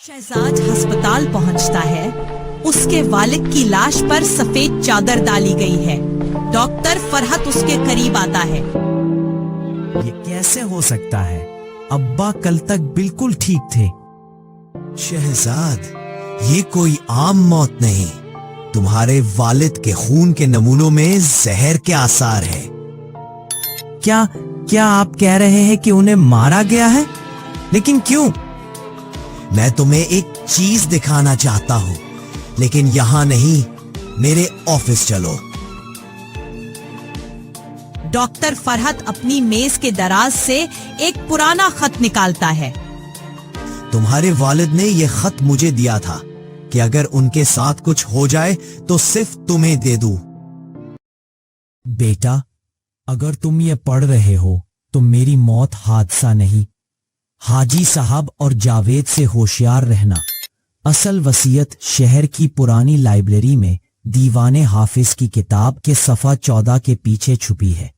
शहजाद अस्पताल पहुंचता है। उसके वालिद की लाश पर सफेद चादर डाली गई है। डॉक्टर फरहत उसके करीब आता है। ये कैसे हो सकता है? अब्बा कल तक बिल्कुल ठीक थे। शहजाद, ये कोई आम मौत नहीं। तुम्हारे वालिद के खून के नमूनों में जहर के आसार है। क्या आप कह रहे हैं कि उन्हें मारा गया है? लेकिन क्यों? मैं तुम्हें एक चीज दिखाना चाहता हूँ, लेकिन यहाँ नहीं, मेरे ऑफिस चलो। डॉक्टर फरहत अपनी मेज के दराज से एक पुराना खत निकालता है। तुम्हारे वालिद ने यह खत मुझे दिया था कि अगर उनके साथ कुछ हो जाए तो सिर्फ तुम्हें दे दूं। बेटा, अगर तुम ये पढ़ रहे हो तो मेरी मौत हादसा नहीं। हाजी साहब और जावेद से होशियार रहना। असल वसीयत शहर की पुरानी लाइब्रेरी में दीवाने हाफिज की किताब के सफा 14 के पीछे छुपी है।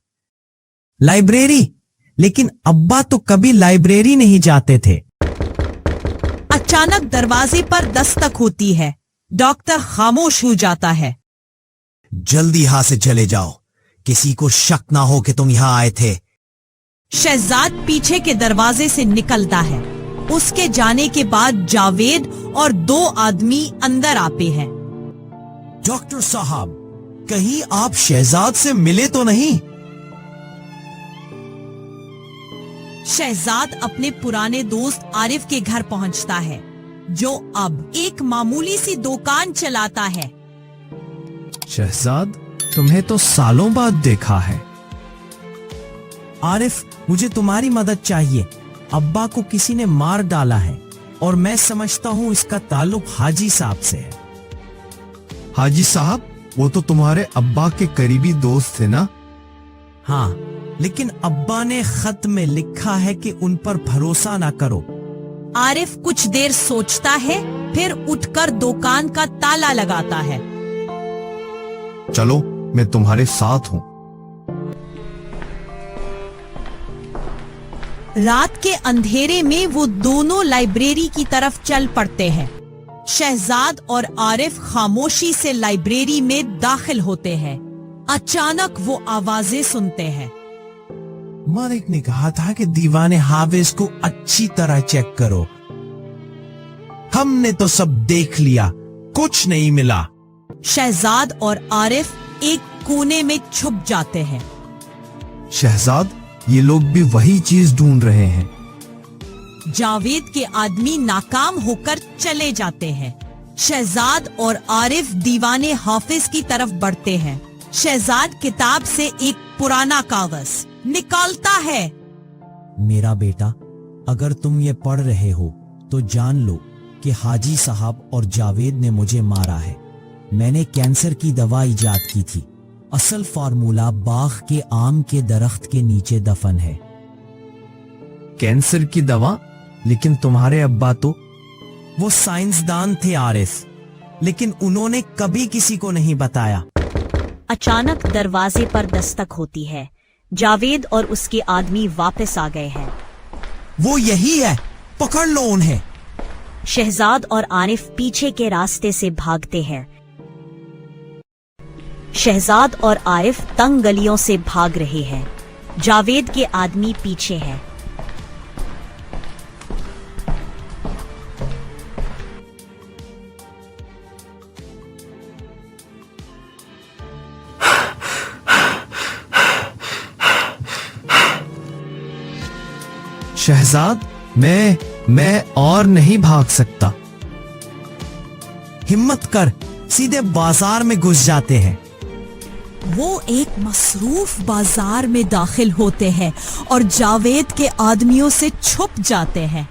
लाइब्रेरी? लेकिन अब्बा तो कभी लाइब्रेरी नहीं जाते थे। अचानक दरवाजे पर दस्तक होती है। डॉक्टर खामोश हो जाता है। जल्दी यहां से चले जाओ, किसी को शक ना हो कि तुम यहां आए थे। शहजाद पीछे के दरवाजे से निकलता है। उसके जाने के बाद जावेद और 2 आदमी अंदर आते हैं। डॉक्टर साहब, कहीं आप शहजाद से मिले तो नहीं? शहजाद अपने पुराने दोस्त आरिफ के घर पहुंचता है, जो अब एक मामूली सी दुकान चलाता है। शहजाद, तुम्हें तो सालों बाद देखा है। आरिफ, मुझे तुम्हारी मदद चाहिए। अब्बा को किसी ने मार डाला है और मैं समझता हूँ इसका ताल्लुक हाजी साहब से है। हाजी साहब? वो तो तुम्हारे अब्बा के करीबी दोस्त थे ना? हाँ, लेकिन अब्बा ने खत में लिखा है कि उन पर भरोसा ना करो। आरिफ कुछ देर सोचता है, फिर उठकर दुकान का ताला लगाता है। चलो, मैं तुम्हारे साथ हूँ। रात के अंधेरे में वो दोनों लाइब्रेरी की तरफ चल पड़ते हैं। शहजाद और आरिफ खामोशी से लाइब्रेरी में दाखिल होते हैं। अचानक वो आवाजें सुनते हैं। मालिक ने कहा था कि दीवाने हाफिज को अच्छी तरह चेक करो। हमने तो सब देख लिया, कुछ नहीं मिला। शहजाद और आरिफ एक कोने में छुप जाते हैं। शहजाद, ये लोग भी वही चीज ढूंढ रहे हैं। जावेद के आदमी नाकाम होकर चले जाते हैं। शहजाद और आरिफ दीवाने हाफिज की तरफ बढ़ते हैं। शहजाद किताब से एक पुराना कागज निकालता है। मेरा बेटा, अगर तुम ये पढ़ रहे हो तो जान लो कि हाजी साहब और जावेद ने मुझे मारा है। मैंने कैंसर की दवा इजाद की थी। असल फार्मूला बाग के आम के दरख्त के नीचे दफन है। कैंसर की दवा? लेकिन तुम्हारे अब्बा तो वो साइंसदान थे आरिफ, लेकिन उन्होंने कभी किसी को नहीं बताया। अचानक दरवाजे पर दस्तक होती है। जावेद और उसके आदमी वापस आ गए हैं। वो यही है, पकड़ लो उन्हें। शहजाद और आरिफ पीछे के रास्ते से भागते हैं। शहजाद और आरिफ तंग गलियों से भाग रहे हैं। जावेद के आदमी पीछे हैं। शहजाद, मैं और नहीं भाग सकता। हिम्मत कर, सीधे बाजार में घुस जाते हैं। वो एक मसरूफ बाजार में दाखिल होते हैं और जावेद के आदमियों से छुप जाते हैं।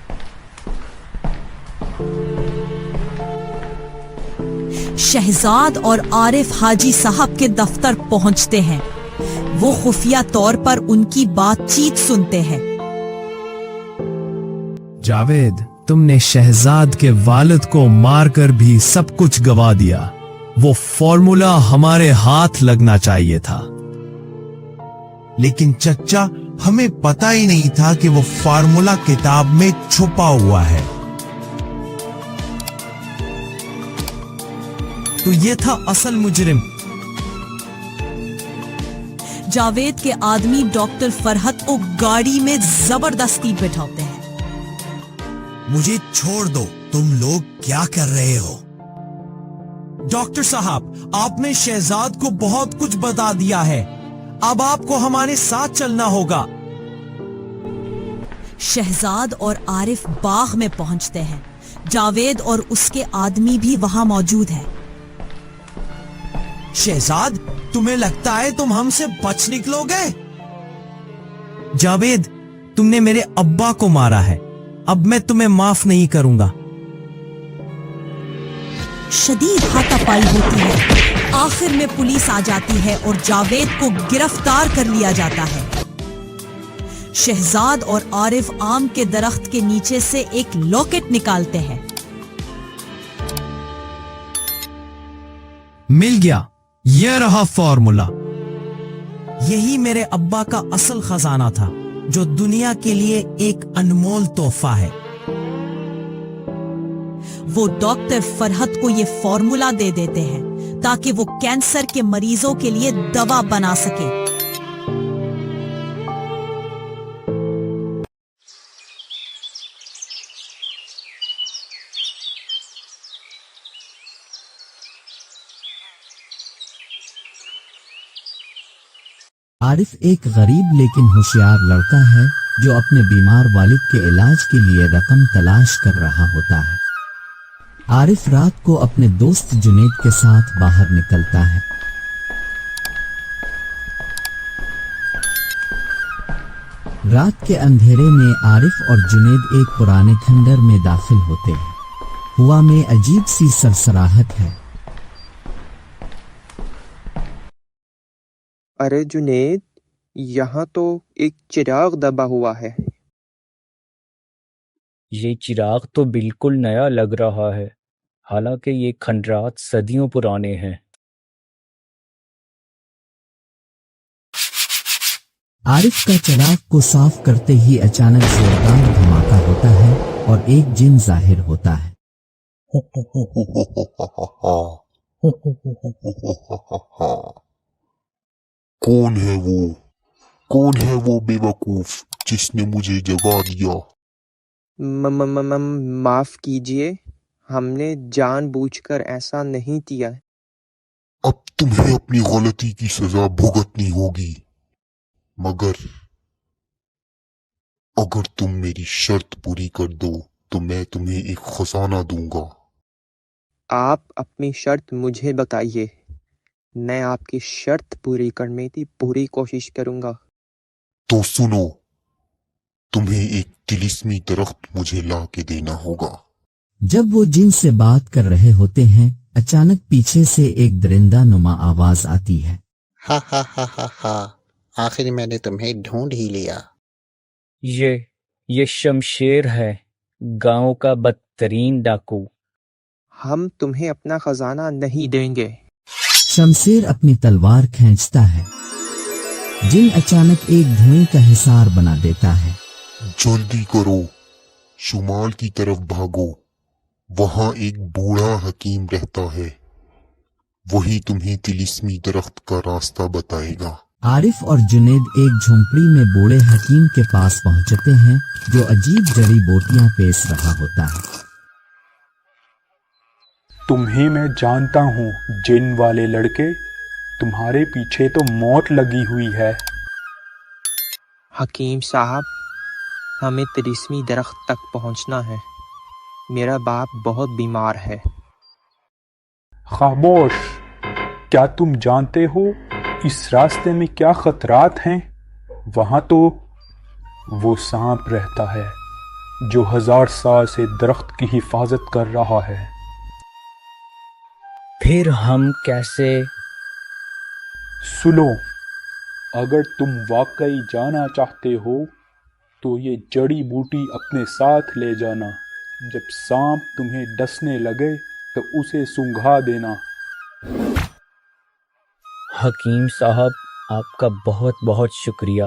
शहजाद और आरिफ हाजी साहब के दफ्तर पहुंचते हैं। वो खुफिया तौर पर उनकी बातचीत सुनते हैं। जावेद, तुमने शहजाद के वालिद को मारकर भी सब कुछ गवा दिया। वो फॉर्मूला हमारे हाथ लगना चाहिए था। लेकिन चच्चा, हमें पता ही नहीं था कि वो फार्मूला किताब में छुपा हुआ है। तो ये था असल मुजरिम। जावेद के आदमी डॉक्टर फरहत को गाड़ी में जबरदस्ती बिठाते हैं। मुझे छोड़ दो, तुम लोग क्या कर रहे हो? डॉक्टर साहब, आपने शहजाद को बहुत कुछ बता दिया है, अब आपको हमारे साथ चलना होगा। शहजाद और आरिफ बाग में पहुंचते हैं। जावेद और उसके आदमी भी वहां मौजूद हैं। शहजाद, तुम्हें लगता है तुम हमसे बच निकलोगे? जावेद, तुमने मेरे अब्बा को मारा है, अब मैं तुम्हें माफ नहीं करूंगा। शदीद हाथापाई होती है। आखिर में पुलिस आ जाती है और जावेद को गिरफ्तार कर लिया जाता है। शहजाद और आरिफ आम के दरख्त के नीचे से एक लॉकेट निकालते हैं। मिल गया, यह रहा फॉर्मूला। यही मेरे अब्बा का असल खजाना था, जो दुनिया के लिए एक अनमोल तोहफा है। वो डॉक्टर फरहत को ये फॉर्मूला दे देते हैं ताकि वो कैंसर के मरीजों के लिए दवा बना सके। आरिफ एक गरीब लेकिन होशियार लड़का है जो अपने बीमार वालिद के इलाज के लिए रकम तलाश कर रहा होता है। आरिफ रात को अपने दोस्त जुनैद के साथ बाहर निकलता है। रात के अंधेरे में आरिफ और जुनैद एक पुराने खंडर में दाखिल होते हैं। हवा में अजीब सी सरसराहट है। अरे जुनैद, यहाँ तो एक चिराग दबा हुआ है। ये चिराग तो बिल्कुल नया लग रहा है, हालांकि ये खंडरात सदियों पुराने हैं। आरिफ का चिराग को साफ करते ही अचानक जोरदार धमाका होता है और एक जिन जाहिर होता है। कौन है वो? कौन है वो बेवकूफ जिसने मुझे जगा दिया? माफ कीजिए, हमने जानबूझकर ऐसा नहीं किया। अब तुम्हें अपनी गलती की सजा भुगतनी होगी, मगर अगर तुम मेरी शर्त पूरी कर दो तो मैं तुम्हें एक खजाना दूंगा। आप अपनी शर्त मुझे बताइए, मैं आपकी शर्त पूरी करने की पूरी कोशिश करूंगा। तो सुनो, तुम्हें एक तिलिस्मी दरख्त मुझे ला के देना होगा। जब वो जिन से बात कर रहे होते हैं, अचानक पीछे से एक दरिंदा नुमा आवाज आती है। हा हा हा हा हा, आखिर मैंने तुम्हें ढूंढ ही लिया। ये शमशेर है, गांव का बदतरीन डाकू। हम तुम्हें अपना खजाना नहीं देंगे। शमशेर अपनी तलवार खींचता है। जिन अचानक एक धुएं का हिसार बना देता है। जल्दी करो, शुमाल की तरफ भागो, वहां एक बूढ़ा हकीम रहता है, वही तुम्हें तिलिस्मी दरख्त का रास्ता बताएगा। आरिफ और जुनैद एक झोंपड़ी में बूढ़े हकीम के पास पहुंचते हैं, जो अजीब जड़ी बूटियां पेश रहा होता है। तुम्हें मैं जानता हूँ जिन वाले लड़के, तुम्हारे पीछे तो मौत लगी हुई है। हकीम साहब, हमें तिलिस्मी दरख्त तक पहुंचना है। मेरा बाप बहुत बीमार है। खामोश, क्या तुम जानते हो इस रास्ते में क्या खतरात हैं? वहां तो वो सांप रहता है जो 1000 साल से दरख्त की हिफाजत कर रहा है। फिर हम कैसे? सुनो, अगर तुम वाकई जाना चाहते हो तो ये जड़ी बूटी अपने साथ ले जाना। जब सांप तुम्हें डसने लगे तो उसे सूंघा देना। हकीम साहब, आपका बहुत बहुत शुक्रिया।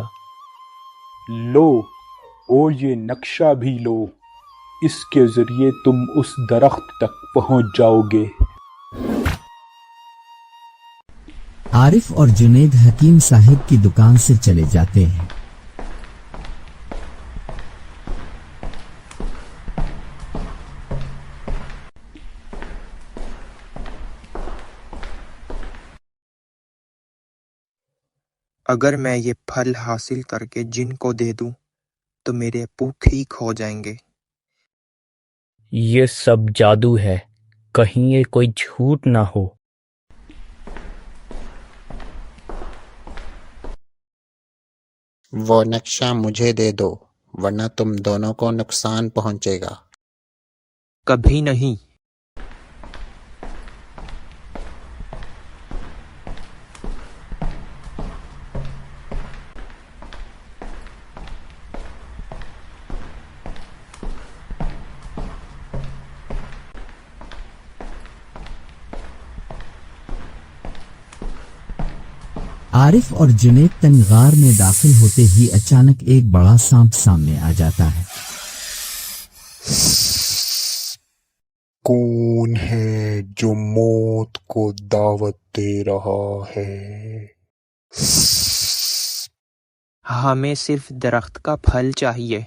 लो, और ये नक्शा भी लो, इसके जरिए तुम उस दरख्त तक पहुंच जाओगे। आरिफ और जुनेद हकीम साहिब की दुकान से चले जाते हैं। अगर मैं ये फल हासिल करके जिन को दे दूं तो मेरे अप्पू ठीक हो जाएंगे। ये सब जादू है, कहीं ये कोई झूठ ना हो। वो नक्शा मुझे दे दो, वरना तुम दोनों को नुकसान पहुंचेगा। कभी नहीं। आरिफ और जुनेद तनगार में दाखिल होते ही अचानक एक बड़ा सांप सामने आ जाता है। कौन है जो मौत को दावत दे रहा है? हमें सिर्फ दरख्त का फल चाहिए।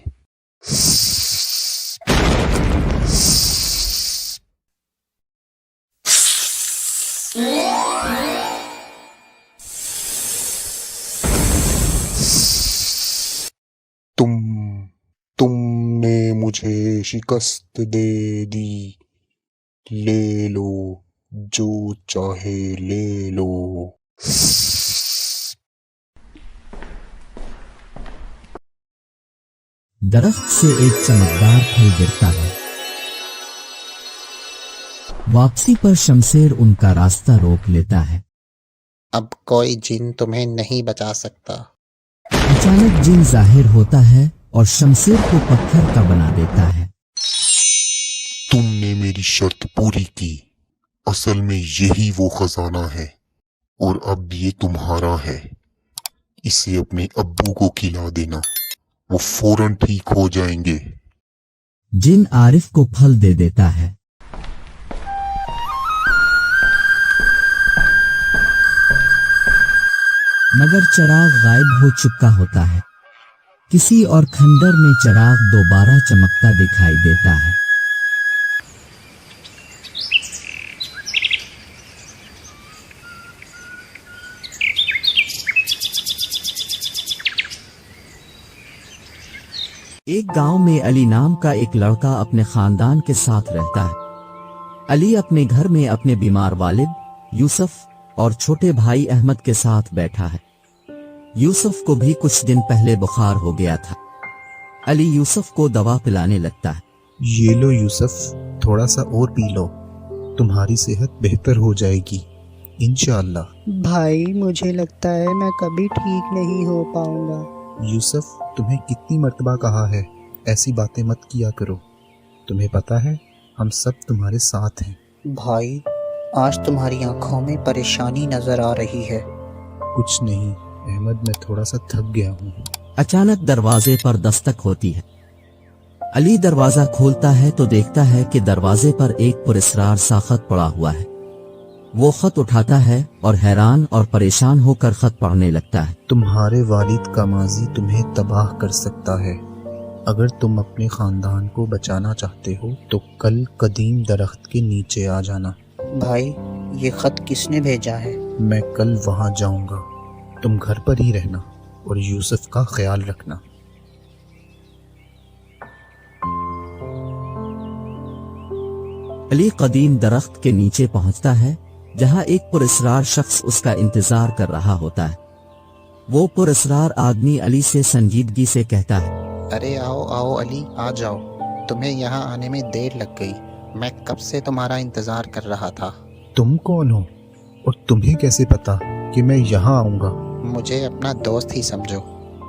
तुमने मुझे शिकस्त दे दी। ले लो, जो चाहे ले लो। दरख्त से एक चमकदार फल गिरता है। वापसी पर शमशेर उनका रास्ता रोक लेता है। अब कोई जिन तुम्हें नहीं बचा सकता। अचानक जिन जाहिर होता है और शमशेर को पत्थर का बना देता है। तुमने मेरी शर्त पूरी की। असल में यही वो खजाना है और अब ये तुम्हारा है। इसे अपने अब्बू को खिला देना, वो फौरन ठीक हो जाएंगे। जिन आरिफ को फल दे देता है। मगर चिराग गायब हो चुका होता है। किसी और खंडर में चिराग दोबारा चमकता दिखाई देता है। एक गांव में अली नाम का एक लड़का अपने खानदान के साथ रहता है। अली अपने घर में अपने बीमार वालिद यूसुफ और छोटे भाई अहमद के साथ बैठा है। यूसुफ को भी कुछ दिन पहले बुखार हो गया था। अली यूसुफ को दवा पिलाने लगता है। ये लो यूसुफ, थोड़ा सा और पी लो, तुम्हारी सेहत बेहतर हो जाएगी इंशाअल्लाह। भाई मुझे लगता है मैं कभी ठीक नहीं हो पाऊंगा। यूसुफ, तुम्हें कितनी मर्तबा कहा है ऐसी बातें मत किया करो। तुम्हें पता है हम सब तुम्हारे साथ हैं। भाई आज तुम्हारी आंखों में परेशानी नजर आ रही है। कुछ नहीं अहमद, मैं थोड़ा सा थक गया हूँ। अचानक दरवाजे पर दस्तक होती है। अली दरवाजा खोलता है तो देखता है कि दरवाजे पर एक पुरस्कार सा खत पड़ा हुआ है। वो खत उठाता है और हैरान और परेशान होकर खत पढ़ने लगता है। तुम्हारे वालिद का माजी तुम्हें तबाह कर सकता है। अगर तुम अपने खानदान को बचाना चाहते हो तो कल कदीम दरख्त के नीचे आ जाना। भाई ये खत किसने भेजा है? मैं कल वहां जाऊंगा, तुम घर पर ही रहना और यूसुफ का ख्याल रखना। अली कदीम दरख्त के नीचे पहुंचता है जहां एक पुरस्कार शख्स उसका इंतजार कर रहा होता है। वो पुरस्कार आदमी अली से संजीदगी से कहता है, अरे आओ आओ अली, आ जाओ। तुम्हें यहाँ आने में देर लग गई। मैं कब से तुम्हारा इंतजार कर रहा था। तुम कौन हो और तुम्हें कैसे पता कि मैं यहाँ आऊँगा? मुझे अपना दोस्त ही समझो।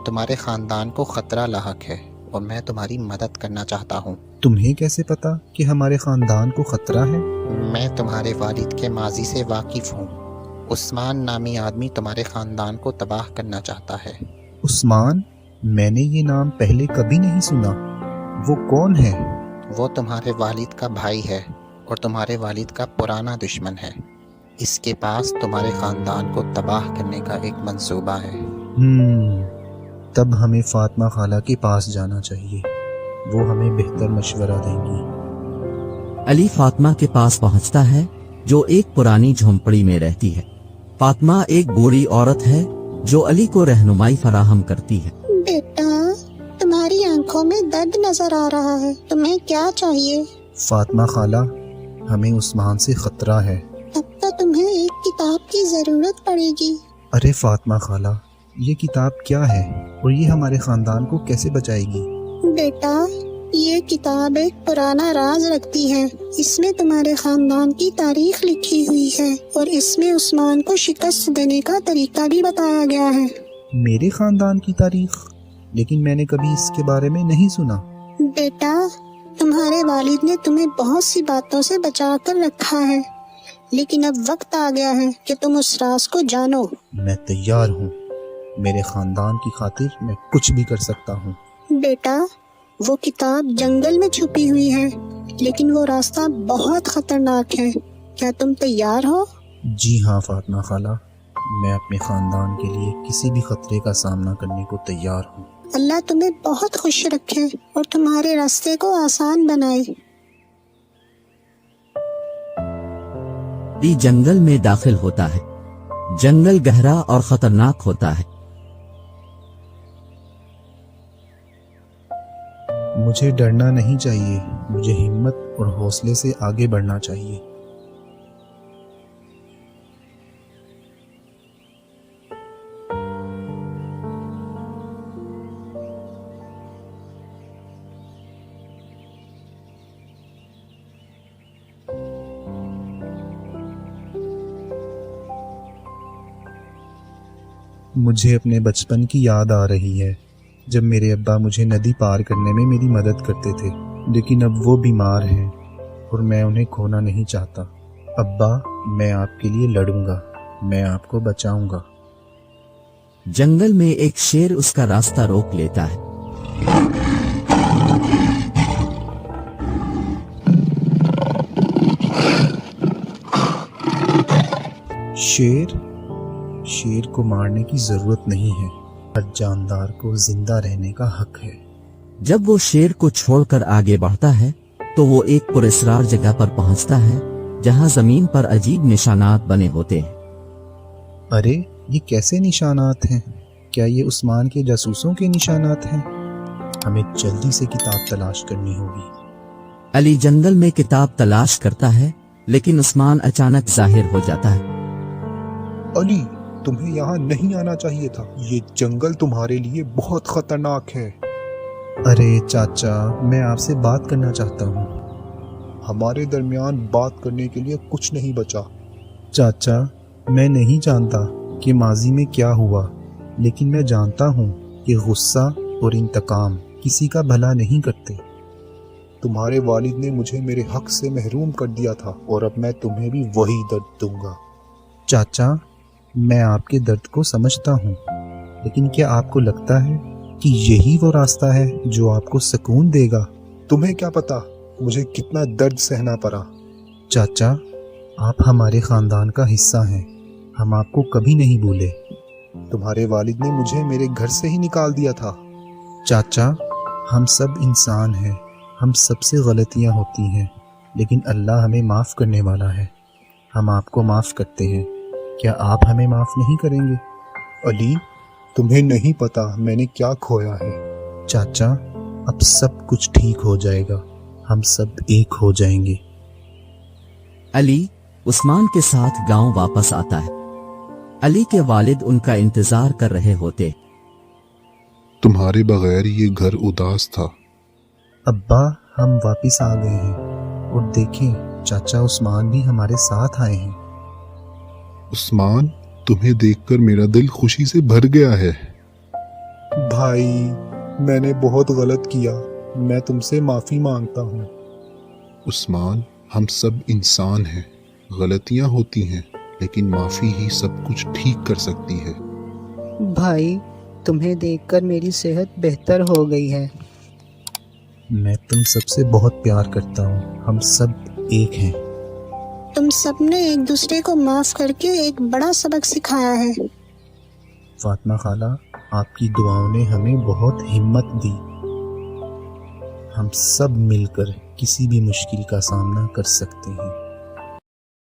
तुम्हारे खानदान को खतरा लाहक है और मैं तुम्हारी मदद करना चाहता हूँ। तुम्हें कैसे पता कि हमारे खानदान को खतरा है? मैं तुम्हारे वालिद के माजी से वाकिफ हूँ। उस्मान नामी आदमी तुम्हारे खानदान को तबाह करना चाहता है। उस्मान? मैंने ये नाम पहले कभी नहीं सुना। वो कौन है? वो तुम्हारे वालिद का भाई है और तुम्हारे वालिद का पुराना दुश्मन है। اس کے پاس تمہارے خاندان کو تباہ کرنے کا ایک منصوبہ ہے۔ تب ہمیں فاطمہ خالہ کے پاس جانا چاہیے، وہ ہمیں بہتر مشورہ دیں گی۔ علی فاطمہ کے پاس پہنچتا ہے جو ایک پرانی جھونپڑی میں رہتی ہے۔ فاطمہ ایک بوڑھی عورت ہے جو علی کو رہنمائی فراہم کرتی ہے۔ بیٹا، تمہاری آنکھوں میں درد نظر آ رہا ہے، تمہیں کیا چاہیے؟ فاطمہ خالہ، ہمیں عثمان سے خطرہ ہے۔ اب تو تمہیں ایک کتاب کی ضرورت پڑے گی۔ ارے فاطمہ خالہ، یہ کتاب کیا ہے اور یہ ہمارے خاندان کو کیسے بچائے گی؟ بیٹا، یہ کتاب ایک پرانا راز رکھتی ہے، اس میں تمہارے خاندان کی تاریخ لکھی ہوئی ہے اور اس میں عثمان کو شکست دینے کا طریقہ بھی بتایا گیا ہے۔ میرے خاندان کی تاریخ؟ لیکن میں نے کبھی اس کے بارے میں نہیں سنا۔ بیٹا، تمہارے والد نے تمہیں بہت سی باتوں سے بچا کر رکھا ہے، لیکن اب وقت آ گیا ہے کہ تم اس راز کو جانو۔ میں تیار ہوں، میرے خاندان کی خاطر میں کچھ بھی کر سکتا ہوں۔ بیٹا، وہ کتاب جنگل میں چھپی ہوئی ہے، لیکن وہ راستہ بہت خطرناک ہے، کیا تم تیار ہو؟ جی ہاں فاطمہ خالہ، میں اپنے خاندان کے لیے کسی بھی خطرے کا سامنا کرنے کو تیار ہوں۔ اللہ تمہیں بہت خوش رکھے اور تمہارے راستے کو آسان بنائے۔ علی جنگل میں داخل ہوتا ہے۔ جنگل گہرا اور خطرناک ہوتا ہے۔ مجھے ڈرنا نہیں چاہیے، مجھے ہمت اور حوصلے سے آگے بڑھنا چاہیے۔ مجھے اپنے بچپن کی یاد آ رہی ہے جب میرے ابا مجھے ندی پار کرنے میں میری مدد کرتے تھے، لیکن اب وہ بیمار ہیں اور میں انہیں کھونا نہیں چاہتا۔ ابا، میں آپ کے لیے لڑوں گا، میں آپ کو بچاؤں گا۔ جنگل میں ایک شیر اس کا راستہ روک لیتا ہے۔ شیر کو مارنے کی ضرورت نہیں ہے، ہر جاندار کو زندہ رہنے کا حق ہے۔ جب وہ شیر کو چھوڑ کر آگے بڑھتا ہے تو وہ ایک پراسرار جگہ پر پہنچتا ہے جہاں زمین پر عجیب نشانات بنے ہوتے ہیں۔ ارے، یہ کیسے نشانات ہیں؟ کیا یہ عثمان کے جاسوسوں کے نشانات ہیں؟ ہمیں جلدی سے کتاب تلاش کرنی ہوگی۔ علی جنگل میں کتاب تلاش کرتا ہے لیکن عثمان اچانک ظاہر ہو جاتا ہے۔ علی، تمہیں یہاں نہیں آنا چاہیے تھا، یہ جنگل تمہارے لیے بہت خطرناک ہے۔ ارے چاچا، میں آپ سے بات کرنا چاہتا ہوں۔ ہمارے درمیان بات کرنے کے لیے کچھ نہیں بچا۔ چاچا، میں نہیں جانتا کہ ماضی میں کیا ہوا، لیکن میں جانتا ہوں کہ غصہ اور انتقام کسی کا بھلا نہیں کرتے۔ تمہارے والد نے مجھے میرے حق سے محروم کر دیا تھا اور اب میں تمہیں بھی وہی درد دوں گا۔ چاچا، میں آپ کے درد کو سمجھتا ہوں، لیکن کیا آپ کو لگتا ہے کہ یہی وہ راستہ ہے جو آپ کو سکون دے گا؟ تمہیں کیا پتا مجھے کتنا درد سہنا پڑا۔ چاچا، آپ ہمارے خاندان کا حصہ ہیں، ہم آپ کو کبھی نہیں بھولے۔ تمہارے والد نے مجھے میرے گھر سے ہی نکال دیا تھا۔ چاچا، ہم سب انسان ہیں، ہم سب سے غلطیاں ہوتی ہیں، لیکن اللہ ہمیں معاف کرنے والا ہے۔ ہم آپ کو معاف کرتے ہیں، کیا آپ ہمیں معاف نہیں کریں گے؟ علی، تمہیں نہیں پتا میں نے کیا کھویا ہے۔ چاچا، اب سب کچھ ٹھیک ہو جائے گا، ہم سب ایک ہو جائیں گے۔ علی عثمان کے ساتھ گاؤں واپس آتا ہے۔ علی کے والد ان کا انتظار کر رہے ہوتے۔ تمہارے بغیر یہ گھر اداس تھا۔ ابا، ہم واپس آ گئے ہیں اور دیکھیں چاچا عثمان بھی ہمارے ساتھ آئے ہیں۔ عثمان، تمہیں دیکھ کر میرا دل خوشی سے بھر گیا ہے۔ بھائی، میں نے بہت غلط کیا، میں تم سے معافی مانگتا ہوں۔ عثمان، ہم سب انسان ہیں، غلطیاں ہوتی ہیں، لیکن معافی ہی سب کچھ ٹھیک کر سکتی ہے۔ بھائی، تمہیں دیکھ کر میری صحت بہتر ہو گئی ہے۔ میں تم سب سے بہت پیار کرتا ہوں، ہم سب ایک ہیں۔ تم سب نے ایک دوسرے کو معاف کر کے ایک بڑا سبق سکھایا ہے۔ فاطمہ خالہ، آپ کی دعاؤں نے ہمیں بہت ہمت دی۔ ہم سب مل کر کسی بھی مشکل کا سامنا کر سکتے ہیں۔